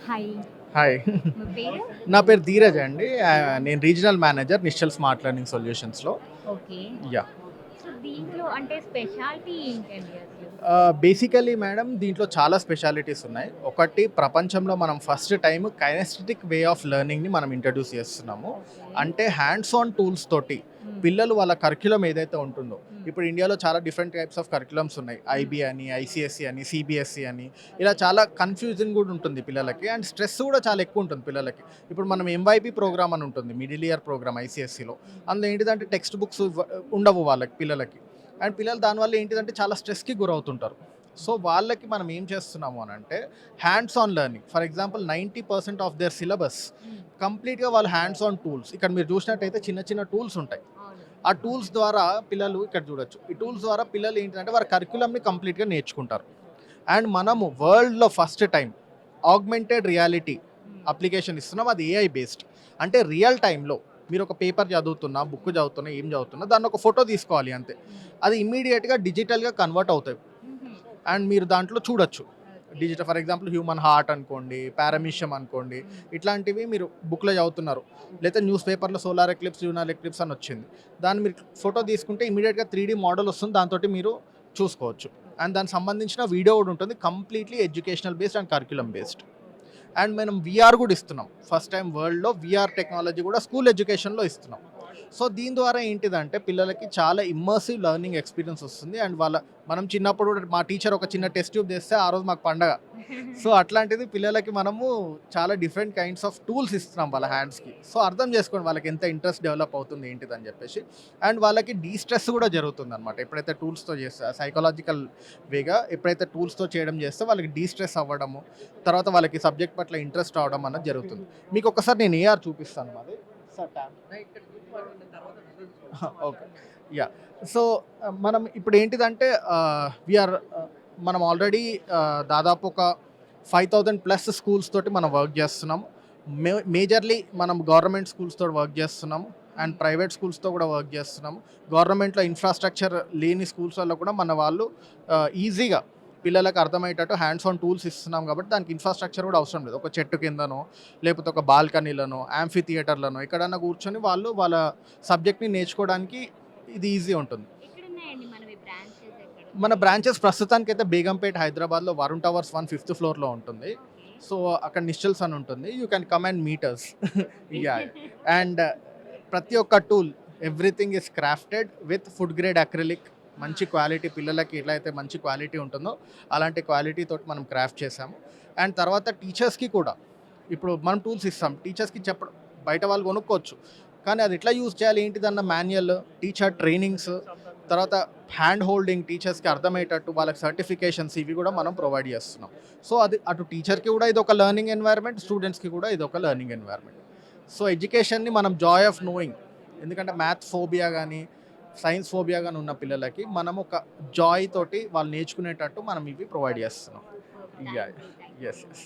Hi. Hi. మీ పేరు? నా పేరు ధీరజ్ అండి. నేను regional manager Nischal smart learning సొల్యూషన్స్‌లో. ఓకే. యాహ్! సో, దీంట్లో అంటే స్పెషాలిటీ ఏంటండి అసలు? బేసికల్లీ మేడం దీంట్లో చాలా స్పెషాలిటీస్ ఉన్నాయి. ఒకటి ప్రపంచంలో మనం first time kinesthetic way of లెర్నింగ్‌ని మనం ఇంట్రడ్యూస్ చేస్తున్నాము. ఓకే. అంటే హ్యాండ్స్ ఆన్ టూల్స్ తోటి హ్మ్. పిల్లలు వాళ్ళ కరిక్యులమ్ ఏదైతే ఉంటుందో, హ్మ్. ఇప్పుడు ఇండియాలో చాలా డిఫరెంట్ టైప్స్ ఆఫ్ కరిక్యులమ్స్ ఉన్నాయి. ఐబీ అని, ఐసీఎస్ఈ అని, సీబీఎస్ఈ అని ఇలా చాలా కన్‌ఫ్యూజింగ్ కూడా ఉంటుంది పిల్లలకి. అండ్ స్ట్రెస్ కూడా చాలా ఎక్కువ ఉంటుంది పిల్లలకి. ఇప్పుడు మనం ఎంవైపీ ప్రోగ్రామ్ అని ఉంటుంది. మిడిల్ ఇయర్ ప్రోగ్రామ్ ఐసీఎస్ఈలో. అందులో ఏంటిదంటే టెక్స్ట్ బుక్స్ ఉండవు వాళ్ళకి పిల్లలకి. అండ్ పిల్లలు దానివల్ల ఏంటిదంటే చాలా స్ట్రెస్‌కి గురవుతుంటారు. సో, వాళ్ళకి మనం ఏం చేస్తున్నాము అనంటే hands on learning. For example 90% of their syllabus హ్మ్. కంప్లీట్‌గా వాళ్ళు హ్యాండ్స్ ఆన్ టూల్స్. ఇక్కడ మీరు చూసినట్టయితే చిన్న చిన్న టూల్స్ ఉంటాయి. అవును. ఆ టూల్స్ ద్వారా పిల్లలు ఇక్కడ చూడొచ్చు. ఈ టూల్స్ ద్వారా పిల్లలు ఏంటిదంటే వారి కరిక్యులమ్‌ని కంప్లీట్‌గా నేర్చుకుంటారు. అండ్ మనము వరల్డ్‌లో ఫస్ట్ టైమ్ ఆగ్మెంటెడ్ రియాలిటీ హ్మ్. అప్లికేషన్ ఇస్తున్నాం. అది ఏఐ బేస్డ్. అంటే రియల్ టైమ్‌లో మీరు ఒక పేపర్ చదువుతున్నా, బుక్ చదువుతున్నా, ఏం చదువుతున్నా దాన్ని ఒక ఫోటో తీసుకోవాలి అంతే. హ్మ్. అది ఇమ్మీడియేట్‌గా డిజిటల్‌గా కన్వర్ట్ అవుతాయి. హుహు. అండ్ మీరు దాంట్లో చూడొచ్చు. Okay. Digital for example human heart అనుకోండి, పారామీషియం అనుకోండి. హ్మ్. ఇట్లాంటివి మీరు బుక్‌లో చదువుతున్నారు. లేతే న్యూస్ పేపర్‌లో సోలార్ ఎక్లిప్స్, ల్యూనార్ ఎక్లిప్స్ అని వచ్చింది. దాన్ని మీరు ఫోటో తీసుకుంటే ఇమ్మీడియేట్‌గా 3 మోడల్ వస్తుంది. దాంతోటి మీరు చూసుకోవచ్చు. అండ్ దానికి సంబంధించిన వీడియో కూడా ఉంటుంది. Completely educational based and curriculum based. And మనం వీఆర్ కూడా ఇస్తున్నాం. ఫస్ట్ టైం వరల్డ్‌లో వీఆర్ టెక్నాలజీ కూడా స్కూల్ ఎడ్యుకేషన్‌లో ఇస్తున్నాం. సో, దీని ద్వారా ఏంటిదంటే పిల్లలకి చాలా ఇమ్మర్సివ్ లెర్నింగ్ ఎక్స్‌పీరియన్స్ వస్తుంది. అండ్ మనం చిన్నప్పుడు కూడా మా టీచర్ ఒక చిన్న టెస్ట్ ట్యూబ్ తెస్తే ఆ రోజు మాకు పండగ. సో, అట్లాంటిది పిల్లలకి మనము చాలా డిఫరెంట్ కైండ్స్ ఆఫ్ టూల్స్ ఇస్తున్నాం వాళ్ళ హ్యాండ్స్‌కి. సో, అర్థం చేసుకోండి వాళ్ళకి ఎంత ఇంట్రెస్ట్ డెవలప్ అవుతుంది ఏంటిదని చెప్పేసి. అండ్ వాళ్ళకి స్ట్రెస్ కూడా జరుగుతుందనమాట. ఎప్పుడైతే టూల్స్‌తో చేస్తే సైకలాజికల్ వేగా ఎప్పుడైతే టూల్స్‌తో చేయడం చేస్తే వాళ్ళకి స్ట్రెస్ అవ్వడము, తర్వాత వాళ్ళకి సబ్జెక్ట్ పట్ల ఇంట్రెస్ట్ రావడం అన్నది జరుగుతుంది. మీకు ఒకసారి నేను ఏఆర్ చూపిస్తాను మాది. Sir tab. Okay. Yeah! So, మనం ఇప్పుడేంటిదంటే వీఆర్ మనం ఆల్రెడీ దాదాపు ఒక 5000 ప్లస్ స్కూల్స్ తోటి మనం వర్క్ చేస్తున్నాం. మేజర్‌లీ మనం గవర్నమెంట్ స్కూల్స్ తోటి వర్క్ చేస్తున్నాం. అండ్ ప్రైవేట్ స్కూల్స్‌తో కూడా వర్క్ చేస్తున్నాం. గవర్నమెంట్‌లో ఇన్‌ఫ్రాస్ట్రక్చర్ లేని స్కూల్స్‌లలో కూడా మన వాళ్ళు ఈజీగా పిల్లలకు అర్థమయ్యేటట్టు హ్యాండ్స్ ఆన్ టూల్స్ ఇస్తున్నాం కాబట్టి దానికి ఇన్‌ఫ్రాస్ట్రక్చర్ కూడా అవసరం లేదు. ఒక చెట్టు కిందనో, లేకపోతే ఒక బాల్కనీలోనో, యాంఫీ థియేటర్‌లోనో ఎక్కడన్నా కూర్చొని వాళ్ళు వాళ్ళ సబ్జెక్ట్‌ని నేర్చుకోవడానికి ఇది ఈజీ ఉంటుంది. ఎక్కడున్నాయండి మనవి బ్రాంచెస్ ఎక్కడ? మన బ్రాంచెస్ ప్రస్తుతానికైతే బేగంపేట్ హైదరాబాద్‌లో వరుణ్ టవర్స్ 1 ఫిఫ్త్ ఫ్లోర్‌లో ఉంటుంది. ఓకే. సో, అక్కడ నిశ్చల్స్ అని ఉంటుంది. You can come and meet us. Yeah! And ప్రతి ఒక్క tool everything is crafted with food grade acrylic మంచి క్వాలిటీ పిల్లలకి ఎట్లా అయితే మంచి క్వాలిటీ ఉంటుందో అలాంటి క్వాలిటీ తోటి మనం క్రాఫ్ట్ చేసాము. అండ్ తర్వాత టీచర్స్‌కి కూడా ఇప్పుడు మనం టూల్స్ ఇస్తాం. టీచర్స్‌కి చెప్పడం బయట వాళ్ళు కొనుక్కోవచ్చు. కానీ అది ఎట్లా యూజ్ చేయాలి ఏంటిదన్న మాన్యువల్, టీచర్ ట్రైనింగ్స్, తర్వాత హ్యాండ్ హోల్డింగ్ టీచర్స్‌కి అర్థమయ్యేటట్టు వాళ్ళకి సర్టిఫికేషన్స్ ఇవి కూడా మనం ప్రొవైడ్ చేస్తున్నాం. సో, అది అటు టీచర్‌కి కూడా ఇదొక లెర్నింగ్ ఎన్వైర్న్‌మెంట్, స్టూడెంట్స్‌కి కూడా ఇదొక లెర్నింగ్ ఎన్వైర్న్‌మెంట్. సో, ఎడ్యుకేషన్‌ని మనం జాయ్ ఆఫ్ నోయింగ్ ఎందుకంటే మ్యాథ్స్ ఫోబియా గానీ, సైన్స్ ఫోబియా గానీ ఉన్న పిల్లలకి మనం ఒక జాయ్ తోటి వాళ్ళు నేర్చుకునేటట్టు మనం ఇవి ప్రొవైడ్ చేస్తున్నాం. Super. Yeah! Thank you. Thank you. Yes. Yes.